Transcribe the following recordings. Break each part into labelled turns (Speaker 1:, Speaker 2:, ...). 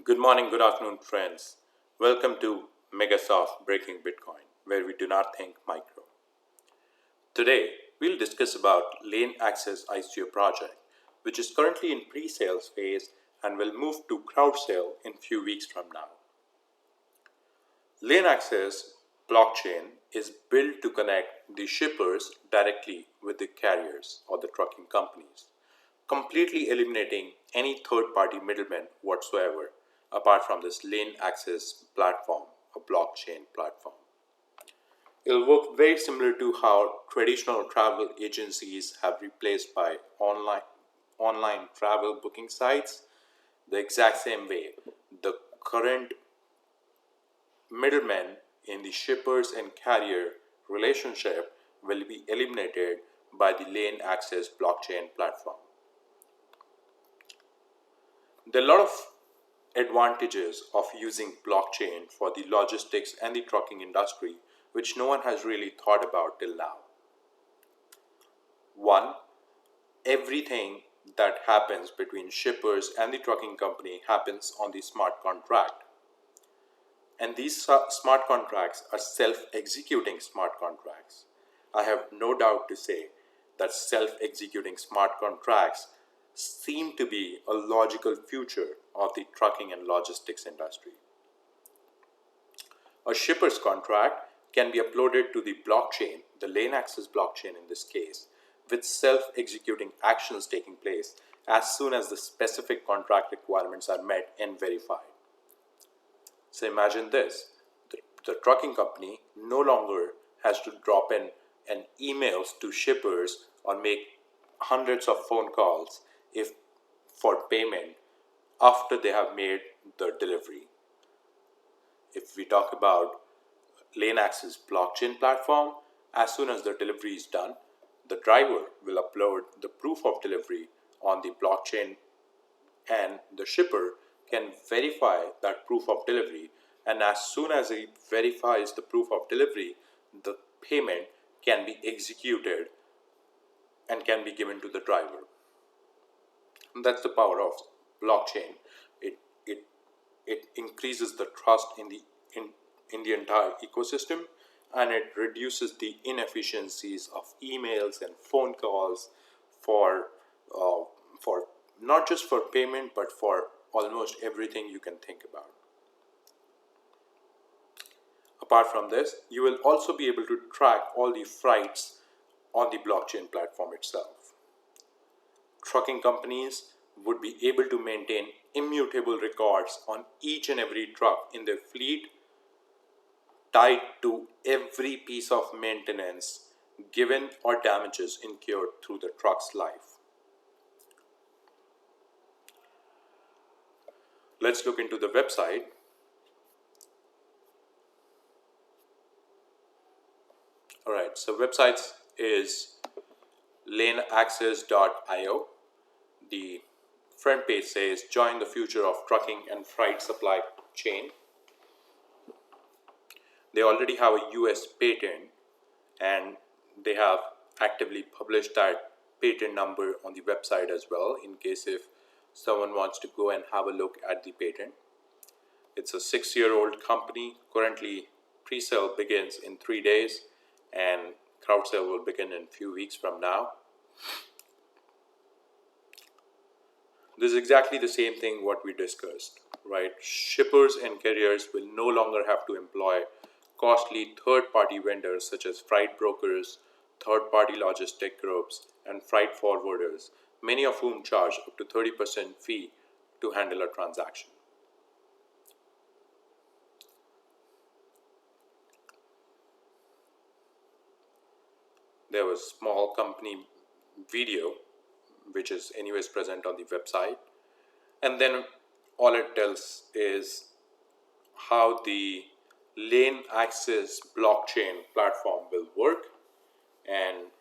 Speaker 1: Good morning, good afternoon, friends. Welcome to Megasoft Breaking Bitcoin, where we do not think micro. Today, we'll discuss about LaneAxis ICO project, which is currently in pre-sales phase and will move to crowd sale in few weeks from now. LaneAxis blockchain is built to connect the shippers directly with the carriers or the trucking companies, completely eliminating any third-party middlemen whatsoever, apart from this LaneAxis platform, a blockchain platform. It'll work very similar to how traditional travel agencies have replaced by online travel booking sites. The exact same way, the current middlemen in the shippers and carrier relationship will be eliminated by the LaneAxis blockchain platform. There are a lot of advantages of using blockchain for the logistics and the trucking industry, which no one has really thought about till now. One, everything that happens between shippers and the trucking company happens on the smart contract. And these smart contracts are self-executing smart contracts. I have no doubt to say that self-executing smart contracts seem to be a logical future of the trucking and logistics industry. A shipper's contract can be uploaded to the blockchain, the LaneAxis blockchain in this case, with self-executing actions taking place as soon as the specific contract requirements are met and verified. So imagine this, the trucking company no longer has to drop in an emails to shippers or make hundreds of phone calls if for payment after they have made the delivery. If we talk about LaneAxis blockchain platform, as soon as the delivery is done, the driver will upload the proof of delivery on the blockchain and the shipper can verify that proof of delivery, and as soon as he verifies the proof of delivery, the payment can be executed and can be given to the driver. And that's the power of blockchain. It increases the trust in the entire ecosystem, and it reduces the inefficiencies of emails and phone calls for for not just for payment but for almost everything you can think about. Apart from this, you will also be able to track all the freights on the blockchain platform itself. Trucking companies would be able to maintain immutable records on each and every truck in their fleet, tied to every piece of maintenance given or damages incurred through the truck's life. Let's look into the website. Alright, so website is LaneAxis.io. The front page says join the future of trucking and freight supply chain. They already have a US patent and they have actively published that patent number on the website as well in case if someone wants to go and have a look at the patent. It's a 6-year-old company. Currently pre-sale begins in 3 days and crowd sale will begin in a few weeks from now. This is exactly the same thing what we discussed, right? Shippers and carriers will no longer have to employ costly third-party vendors such as freight brokers, third-party logistic groups, and freight forwarders, many of whom charge up to 30% fee to handle a transaction. There was a small company video which is anyways present on the website, and then all it tells is how the LaneAxis blockchain platform will work. And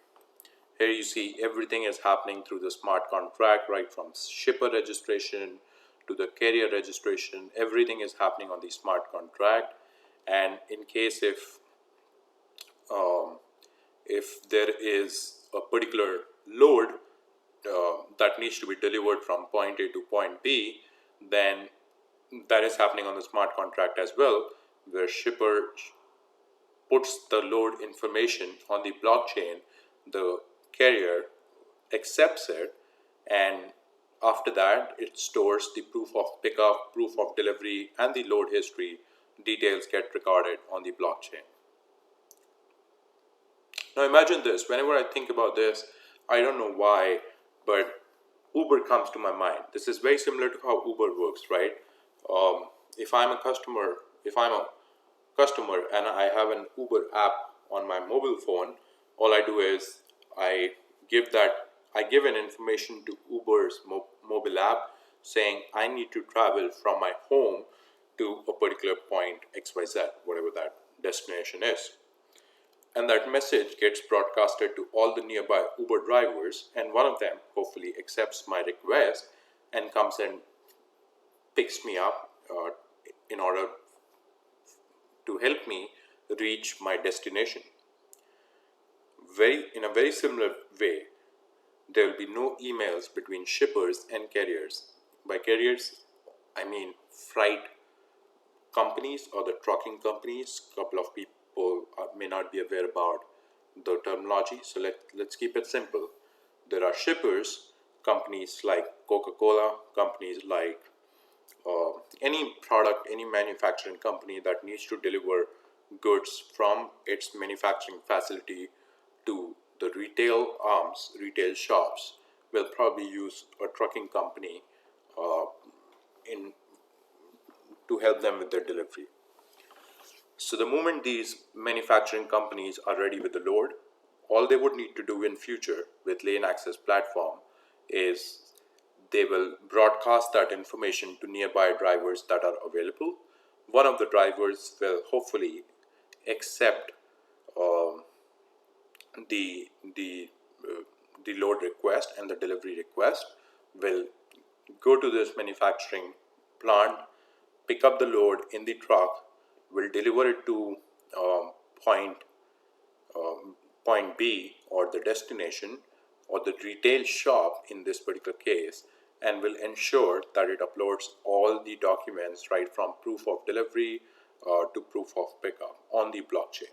Speaker 1: here you see everything is happening through the smart contract, right from shipper registration to the carrier registration. Everything is happening on the smart contract. And in case if there is a particular load that needs to be delivered from point A to point B, then that is happening on the smart contract as well, where shipper puts the load information on the blockchain, the carrier accepts it, and after that it stores the proof of pickup, proof of delivery, and the load history. Details get recorded on the blockchain. Now imagine this, whenever I think about this, I don't know why, but Uber comes to my mind. This is very similar to how Uber works, right? If I'm a customer, if I'm a customer and I have an Uber app on my mobile phone, all I do is I give that I give an information to Uber's mobile app saying I need to travel from my home to a particular point XYZ, whatever that destination is. And that message gets broadcasted to all the nearby Uber drivers, and one of them hopefully accepts my request and comes and picks me up in order to help me reach my destination. In a very similar way, there will be no emails between shippers and carriers. By carriers, I mean freight companies or the trucking companies. A couple of people may not be aware about the terminology, so let's keep it simple. There are shippers, companies like Coca-Cola, companies like any product, any manufacturing company that needs to deliver goods from its manufacturing facility to the retail arms, retail shops, will probably use a trucking company in to help them with their delivery. So the moment these manufacturing companies are ready with the load, all they would need to do in future with LaneAxis platform is they will broadcast that information to nearby drivers that are available. One of the drivers will hopefully accept the the the load request and the delivery request, will go to this manufacturing plant, pick up the load in the truck, will deliver it to point point B or the destination or the retail shop in this particular case, and will ensure that it uploads all the documents right from proof of delivery to proof of pickup on the blockchain.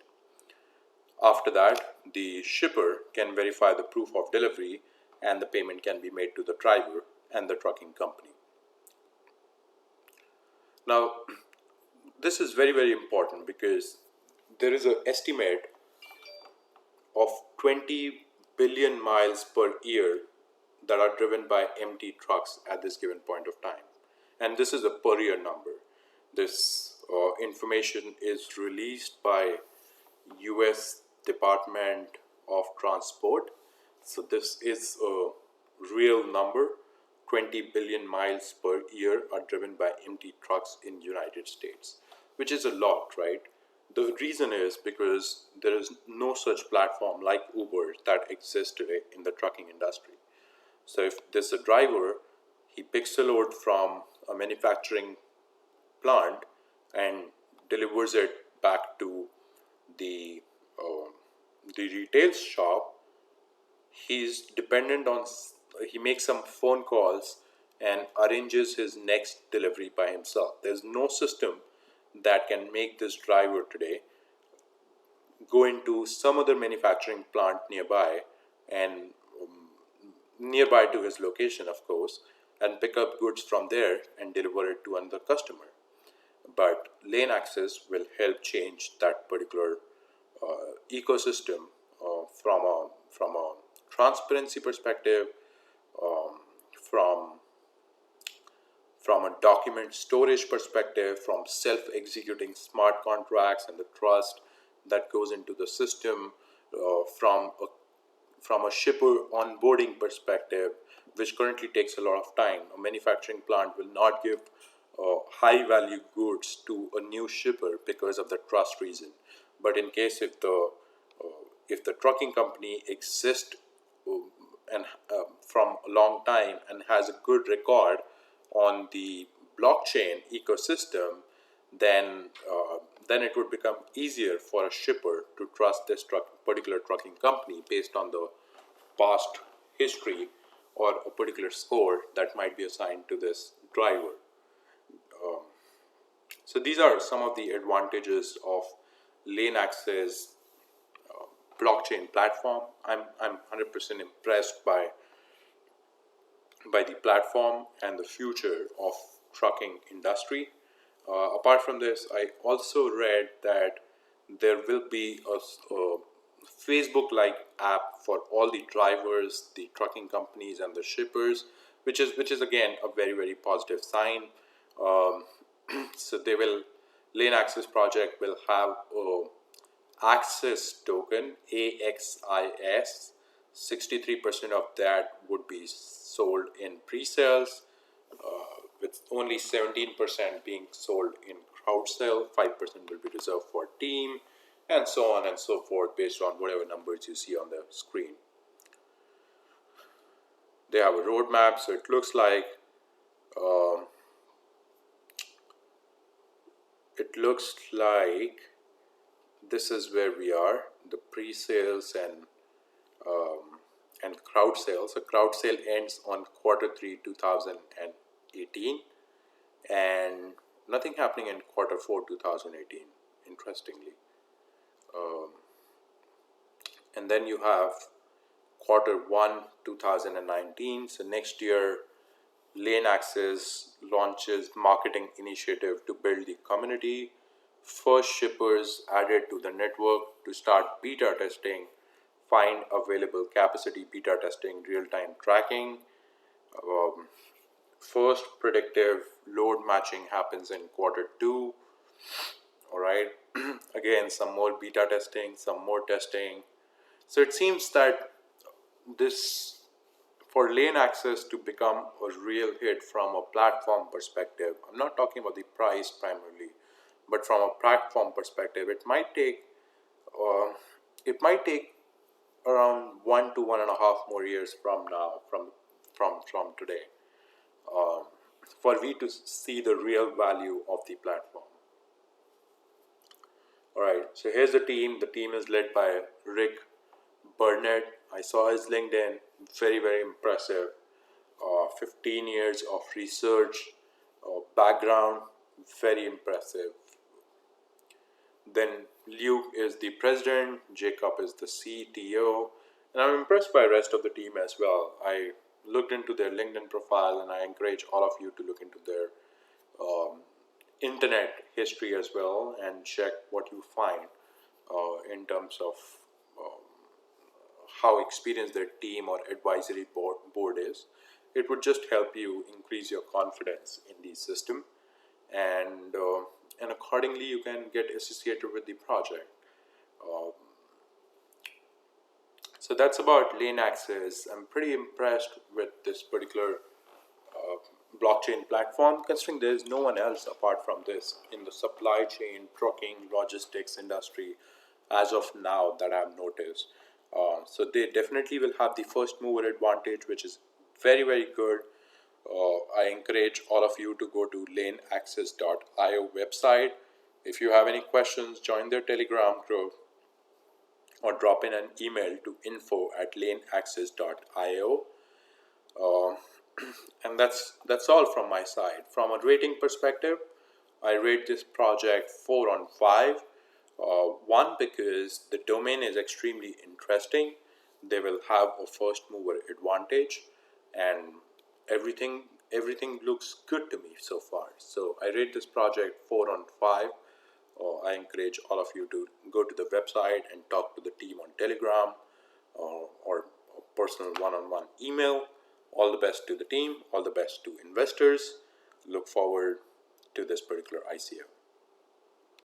Speaker 1: After that, the shipper can verify the proof of delivery and the payment can be made to the driver and the trucking company. Now, this is very, very important because there is an estimate of 20 billion miles per year that are driven by empty trucks at this given point of time. And this is a per year number. This information is released by US Department of Transport. So this is a real number. 20 billion miles per year are driven by empty trucks in United States, which is a lot, right? The reason is because there is no such platform like Uber that exists today in the trucking industry. So if there's a driver, he picks a load from a manufacturing plant and delivers it back to the retail shop. He's dependent on, he makes some phone calls and arranges his next delivery by himself. There's no system that can make this driver today go into some other manufacturing plant nearby and nearby to his location, of course, and pick up goods from there and deliver it to another customer. But LaneAxis will help change that particular ecosystem from a transparency perspective, from a document storage perspective, from self-executing smart contracts and the trust that goes into the system, from a shipper onboarding perspective, which currently takes a lot of time. A manufacturing plant will not give high value goods to a new shipper because of the trust reason. But in case if the trucking company exists and from a long time and has a good record on the blockchain ecosystem, then it would become easier for a shipper to trust this particular trucking company based on the past history or a particular score that might be assigned to this driver. So these are some of the advantages of LaneAxis blockchain platform. I'm 100% impressed by the platform and the future of trucking industry. Apart from this, I also read that there will be a Facebook-like app for all the drivers, the trucking companies, and the shippers, which is again a very positive sign. Um, so they will Lane Access project will have a access token AXIS. 63% of that would be sold in pre-sales, with only 17% being sold in crowd sale. 5% will be reserved for team, and so on and so forth based on whatever numbers you see on the screen. They have a roadmap, so um, it looks like this is where we are, the pre-sales and crowd sales. So crowd sale ends on Q3 2018, and nothing happening in Q4 2018, interestingly. And then you have Q1 2019. So next year, LaneAxis launches marketing initiative to build the community. First shippers added to the network to start beta testing, find available capacity beta testing, real-time tracking. First predictive load matching happens in Q2. All right. Again, some more beta testing, some more testing. So it seems that this, for LaneAxis to become a real hit from a platform perspective, I'm not talking about the price primarily, but from a platform perspective, uh, it might take around 1 to 1.5 more years from now, from today, for we to see the real value of the platform. All right, so here's the team. The team is led by Rick Burnett. I saw his LinkedIn, very impressive. 15 years of research background, very impressive. Then Luke is the president, Jacob is the CTO, and I'm impressed by the rest of the team as well. I looked into their LinkedIn profile, and I encourage all of you to look into their internet history as well and check what you find in terms of how experienced their team or advisory board is. It would just help you increase your confidence in the system, and accordingly you can get associated with the project. So that's about LaneAxis. I'm pretty impressed with this particular blockchain platform, considering there is no one else apart from this in the supply chain, trucking, logistics industry as of now that I've noticed. So they definitely will have the first mover advantage, which is very good. I encourage all of you to go to LaneAxis.io website. If you have any questions, join their Telegram group or drop in an email to info@laneaxis.io. And that's all from my side. From a rating perspective, I rate this project 4 on 5. One, because the domain is extremely interesting. They will have a first mover advantage, and everything looks good to me so far. So I rate this project 4 on 5. I encourage all of you to go to the website and talk to the team on Telegram, or personal one-on-one email. All the best to the team, all the best to investors. Look forward to this particular ICO.